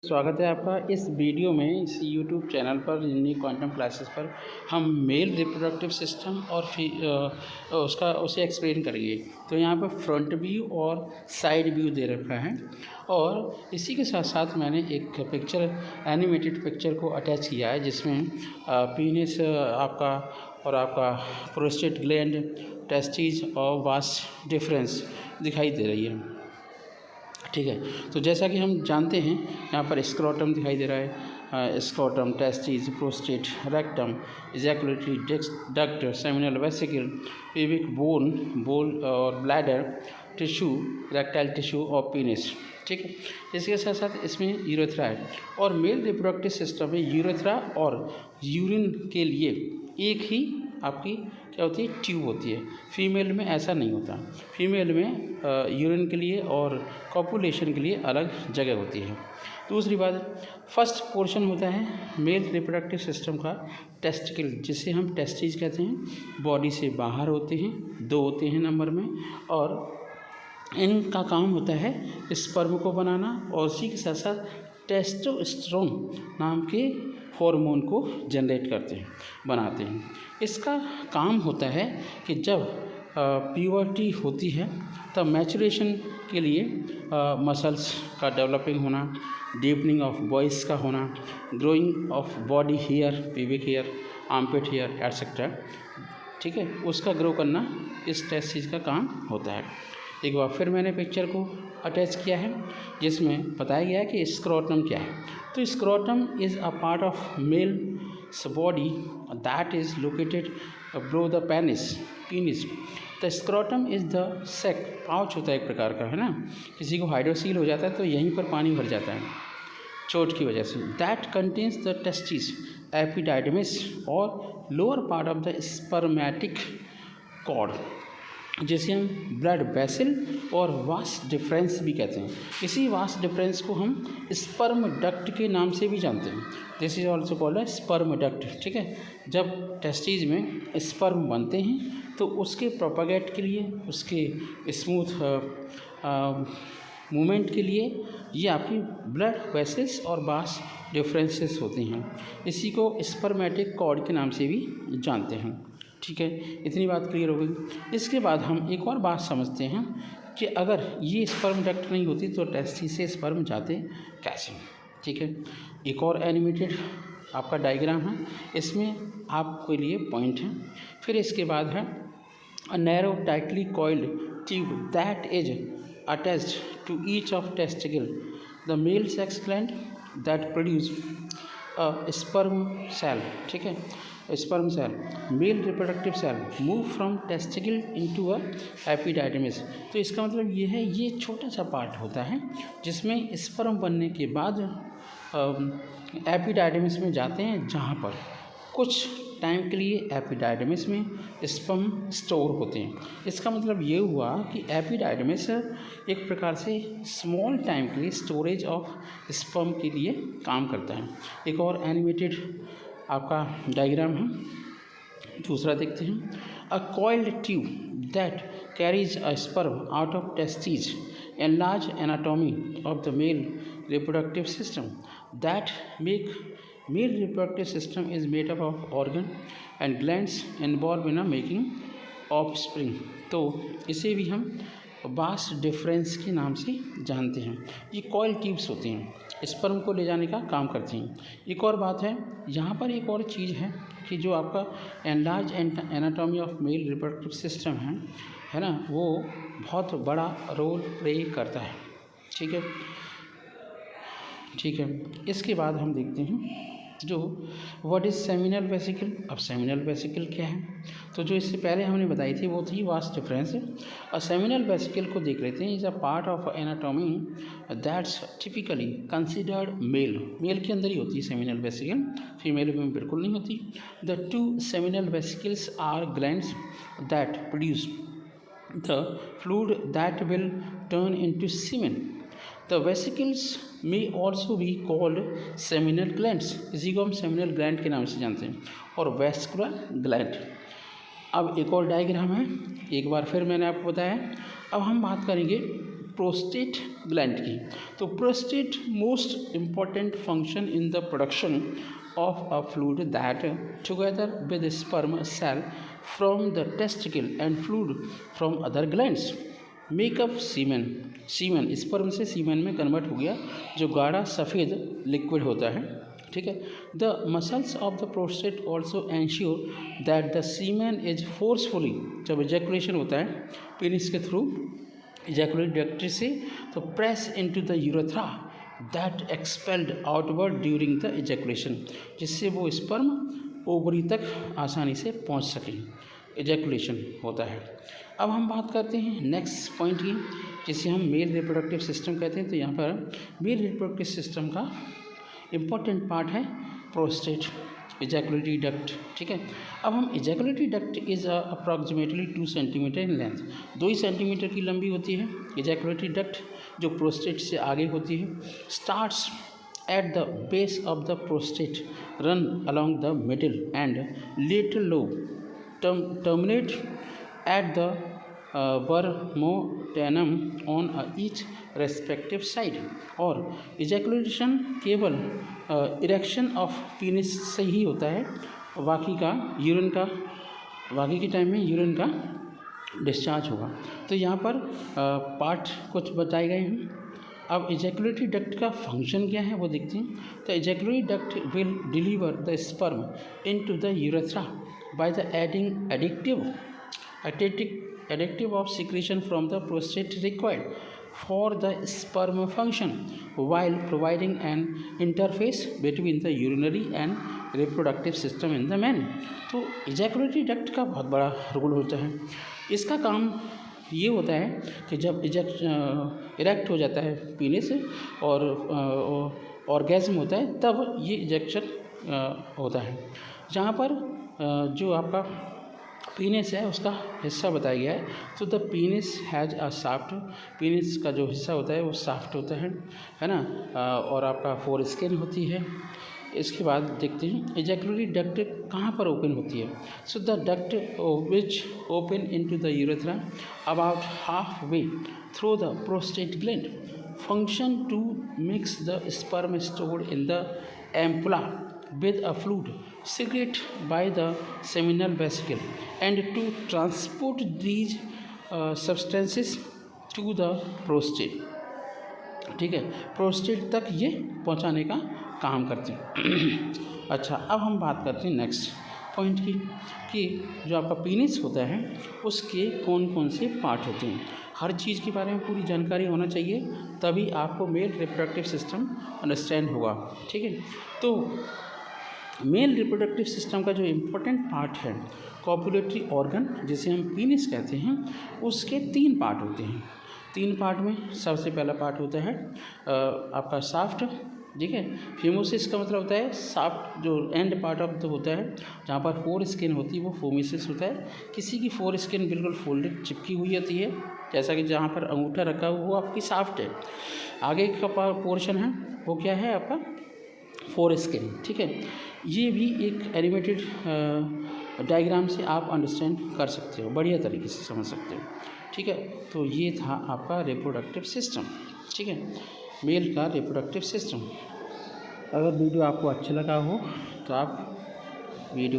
स्वागत है आपका इस वीडियो में इस यूट्यूब चैनल पर यूनिक क्वांटम क्लासेस पर हम मेल रिप्रोडक्टिव सिस्टम और फिर उसे एक्सप्लेन करेंगे। तो यहाँ पर फ्रंट व्यू और साइड व्यू दे रखा है और इसी के साथ साथ मैंने एक पिक्चर एनिमेटेड पिक्चर को अटैच किया है जिसमें पीनिस आपका प्रोस्टेट ग्लैंड, टेस्टिस और वास्ट डिफरेंस दिखाई दे रही है। ठीक है, तो जैसा कि हम जानते हैं यहाँ पर स्क्रोटम दिखाई दे रहा है, scrotum, testis, prostate, rectum, ejaculatory duct, seminal vesicle, पेविक bone और ब्लैडर टिश्यू, रेक्टाइल टिश्यू और पीनिस। ठीक है, इसके साथ साथ इसमें यूरेथ्रा है और मेल रिप्रोडक्टिव सिस्टम में यूरेथ्रा और यूरिन के लिए एक ही आपकी क्या होती है, ट्यूब होती है। फीमेल में ऐसा नहीं होता, फीमेल में यूरिन के लिए और कॉपुलेशन के लिए अलग जगह होती है। दूसरी बात, फर्स्ट पोर्शन होता है मेल रिप्रोडक्टिव सिस्टम का टेस्टिकल, जिसे हम टेस्टिस कहते हैं। बॉडी से बाहर होते हैं, 2 होते हैं नंबर में, और इनका काम होता है स्पर्म को बनाना और उसी के साथ साथ टेस्टोस्टेरोन नाम के हार्मोन को जनरेट करते हैं, बनाते हैं। इसका काम होता है कि जब प्यूबर्टी होती है तब मैचुरेशन के लिए मसल्स का डेवलपिंग होना, डीपनिंग ऑफ वॉइस का होना, growing of body hair, pubic hair, armpit hair etcetera, ठीक है, उसका ग्रो करना इस टेस्टिस का काम होता है। एक बार फिर मैंने पिक्चर को अटैच किया है जिसमें बताया गया है कि स्क्रोटम क्या है। तो scrotum is a part of males body that is located below the penis. The scrotum is the sake, pouch होता है एक प्रकार का, है ना। किसी को हाइड्रोसील हो जाता है तो यहीं पर पानी भर जाता है चोट की वजह से। That contains the testis, epididymis और lower part of the spermatic cord, जिसे हम ब्लड वेसल और वास्ट डिफरेंस भी कहते हैं। इसी वास्ट डिफरेंस को हम स्पर्म डक्ट के नाम से भी जानते हैं। This is also called a sperm duct. ठीक है, जब टेस्टिस में स्पर्म बनते हैं तो उसके प्रोपागेट के लिए, उसके स्मूथ मूवमेंट के लिए ये आपकी ब्लड वेसल्स और वास्ट डिफरेंसेस होती हैं। इसी को स्पर्मेटिक कॉर्ड के नाम से भी जानते हैं। ठीक है, इतनी बात क्लियर हो गई। इसके बाद हम एक और बात समझते हैं कि अगर ये स्पर्म डक्ट नहीं होती तो टेस्टिस से स्पर्म जाते कैसे। ठीक है, एक और एनिमेटेड आपका डायग्राम है, इसमें आपके लिए पॉइंट है। फिर इसके बाद है a narrow tightly coiled tube that is attached to each of testicle, the male sex gland that produce a sperm cell. ठीक है, sperm cell, male reproductive cell move from testicle into a epididymis. तो इसका मतलब ये है, ये छोटा सा पार्ट होता है जिसमें स्पर्म बनने के बाद एपिडाइडमिस में जाते हैं, जहाँ पर कुछ टाइम के लिए एपिडाइडमिस में स्पर्म स्टोर होते हैं। इसका मतलब ये हुआ कि एपिडाइडमिस एक प्रकार से स्मॉल टाइम के लिए स्टोरेज ऑफ स्पर्म के लिए काम करता है। एक और एनिमेटेड आपका डायग्राम है, दूसरा देखते हैं। अ coiled tube that carries a sperm out of testis, enlarge anatomy of the male reproductive system, that male reproductive system is made up of organ and glands involved in a making offspring। तो इसे भी हम vast difference के नाम से जानते हैं। ये कॉइल ट्यूब्स होती हैं, स्पर्म को ले जाने का काम करती हैं। एक और बात है यहाँ पर, एक और चीज़ है कि जो आपका enlarge anatomy of male reproductive system है ना, वो बहुत बड़ा रोल प्ले करता है। ठीक है, ठीक है। इसके बाद हम देखते हैं जो व्हाट इज़ सेमिनल वेसिकल। अब सेमिनल वेसिकल क्या है, तो जो इससे पहले हमने बताई थी वो थी वास्ट डिफरेंस। और सेमिनल वेसिकल को देख लेते हैं। Is a part of anatomy that's typically considered male के अंदर ही होती है सेमिनल वेसिकल, फीमेल में बिल्कुल नहीं होती। The 2 seminal vesicles are glands that produce the fluid that will turn into semen. The vesicles may also be called seminal glands। इसी को हम seminal gland के नाम से जानते हैं, और vascular gland। अब एक और डायग्राम है, एक बार फिर मैंने आपको बताया। अब हम बात करेंगे प्रोस्टेट ग्लैंड की। तो prostate most important function in the production of a fluid that together with sperm cell from the testicle and fluid from other glands make up semen। Semen sperm से सीमेन में कन्वर्ट हो गया, जो गाढ़ा सफ़ेद liquid होता है, ठीक है। The muscles of the prostate also ensure that the semen is forcefully, जब इजैकुलेशन होता है पेनिस के थ्रू इजैकुलेट डक्ट से, तो press into the urethra that expelled outward during the ejaculation, जिससे वो स्पर्म ओवरी तक आसानी से पहुंच सके, इजैकुलेशन होता है। अब हम बात करते हैं नेक्स्ट पॉइंट की, जिसे हम मेल रिप्रोडक्टिव सिस्टम कहते हैं। तो यहाँ पर मेल रिप्रोडक्टिव सिस्टम का इम्पॉर्टेंट पार्ट है प्रोस्टेट, इजैकुलेटरी डक्ट, ठीक है। अब हम ejaculatory duct is approximately 2 centimetre in length, 2 he centimetre की लंबी होती है इजैकुलेटरी डक्ट, जो प्रोस्टेट से आगे होती है। Starts at the base of the prostate, run along the middle and lateral lobe, terminate at the verumontanum on each respective side. और इजैकुलेशन केवल इरेक्शन ऑफ पीनिस से ही होता है, बाकी के टाइम में यूरिन का डिस्चार्ज होगा। तो यहाँ पर पार्ट कुछ बताए गए हैं। अब इजैकुलेटरी डक्ट का फंक्शन क्या है वो देखते हैं। तो ejaculatory duct will deliver the sperm into the urethra by the adding additive of secretion from the prostate required for the sperm function while providing an interface between the urinary and reproductive system in the man। तो ejaculatory duct का बहुत बड़ा role होता है। इसका काम ये होता है कि जब इरेक्ट हो जाता है पीनिस और ऑर्गेज्म होता है, तब ये इजेक्शन होता है। जहाँ पर जो आपका पीनिस है उसका हिस्सा बताया गया है। तो the penis has a shaft, penis का जो हिस्सा होता है वो साफ्ट होता है ना, और आपका फोर स्किन होती है। इसके बाद देखते हैं इजैकुलेटरी डक्ट कहाँ पर ओपन होती है। So the duct which open into the urethra about half way through the prostate gland, function to mix the sperm stored in the ampulla with a fluid secreted by the seminal vesicle and to transport these substances to the prostate, ठीक है, prostate तक ये पहुंचाने का काम करते हैं। अच्छा, अब हम बात करते हैं नेक्स्ट पॉइंट की, कि जो आपका पीनिस होता है उसके कौन कौन से पार्ट होते हैं। हर चीज़ के बारे में पूरी जानकारी होना चाहिए, तभी आपको मेल रिप्रोडक्टिव सिस्टम अंडरस्टैंड होगा, ठीक है। तो मेल रिप्रोडक्टिव सिस्टम का जो इम्पोर्टेंट पार्ट है कॉपुलेटरी ऑर्गन, जिसे हम पीनिस कहते हैं, उसके 3 पार्ट होते हैं। 3 पार्ट में सबसे पहला पार्ट होता है आपका साफ्ट, ठीक है। फेमोसिस का मतलब होता है साफ्ट, जो एंड पार्ट ऑफ होता है जहाँ पर 4 स्किन होती है वो फोमिसिस होता है। किसी की 4 स्किन बिल्कुल फोल्डेड चिपकी हुई होती है, जैसा कि जहाँ पर अंगूठा रखा हुआ वो आपकी साफ्ट है। आगे का पोर्शन है वो क्या है आपका 4 स्किन, ठीक है। ये भी एक एनिमेटेड डायग्राम से आप अंडरस्टैंड कर सकते हो, बढ़िया तरीके से समझ सकते हो, ठीक है। तो ये था आपका रिप्रोडक्टिव सिस्टम, ठीक है, मेल का रिप्रोडक्टिव सिस्टम। अगर वीडियो आपको अच्छा लगा हो तो आप वीडियो